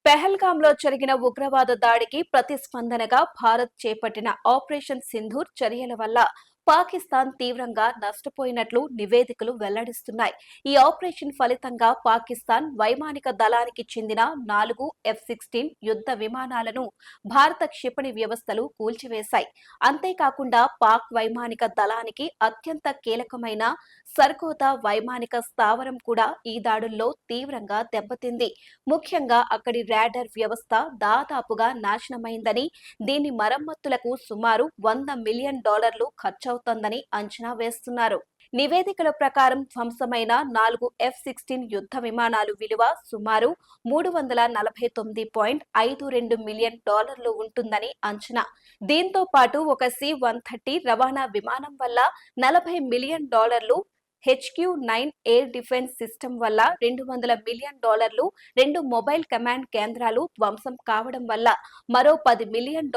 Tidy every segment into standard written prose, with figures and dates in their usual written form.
పెహల్గాంలో జరిగిన ఉగ్రవాద దాడికి ప్రతిస్పందనగా భారత్ చేపట్టిన ఆపరేషన్ సింధూర్ చర్యల వల్ల పాకిస్తాన్ తీవ్రంగా నష్టపోయినట్లు నివేదికలు వెల్లడిస్తున్నాయి. ఈ ఆపరేషన్ ఫలితంగా పాకిస్తాన్ వైమానిక దళానికి చెందిన 4 F-16 యుద్ధ విమానాలను భారత క్షిపణి వ్యవస్థలు కూల్చివేశాయి. అంతేకాకుండా పాక్ వైమానిక దళానికి అత్యంత కీలకమైన సర్గోదా వైమానిక స్థావరం కూడా ఈ దాడుల్లో తీవ్రంగా దెబ్బతింది. ముఖ్యంగా అక్కడి రాడార్ వ్యవస్థ దాదాపుగా నాశనమైందని, దీని మరమ్మతులకు సుమారు $100 మిలియన్ ఖర్చవుతోందని అంచనా వేస్తున్నారు. నివేదికల ప్రకారం ధ్వంసమైన 4 F-16 యుద్ధ విమానాలు విలువ సుమారు $349.52 మిలియన్ ఉంటుందని అంచనా. దీంతో పాటు ఒక C-130 రవాణా విమానం వల్ల $40 million, HQ-9 air defence system వల్ల $200 మిలియన్, 2 మొబైల్ కమాండ్ కేంద్రాలు ధ్వంసం కావడం వల్ల మరో $10 మిలియన్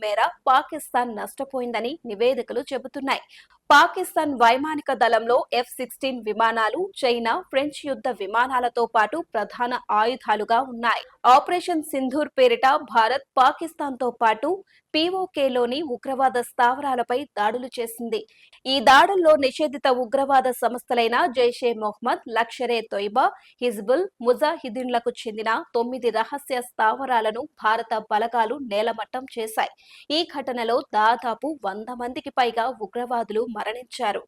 మేర పాకిస్తాన్ నష్టపోయిందని నివేదికలు చెబుతున్నాయి. పాకిస్తాన్ వైమానిక దళంలో F-16 విమానాలు చైనా, ఫ్రెంచ్ యుద్ధ విమానాలతో పాటు ప్రధాన ఆయుధాలుగా ఉన్నాయి. ఆపరేషన్ సింధూర్ పేరిట భారత్ పాకిస్తాన్తో పాటు POKలోని ఉగ్రవాద స్థావరాలపై దాడులు చేసింది. ఈ దాడుల్లో నిషేధిత ఉగ్రవాద సంస్థలైన జైషే మొహమ్మద్, లష్కరే తోయిబా, హిజ్బుల్ ముజాహిదీన్లకు చెందిన 9 రహస్య స్థావరాలను భారత బలగాలు నేలమట్టం చేశాయి. ఈ ఘటనలో దాదాపు 100 మందికి పైగా ఉగ్రవాదులు మరణించారు.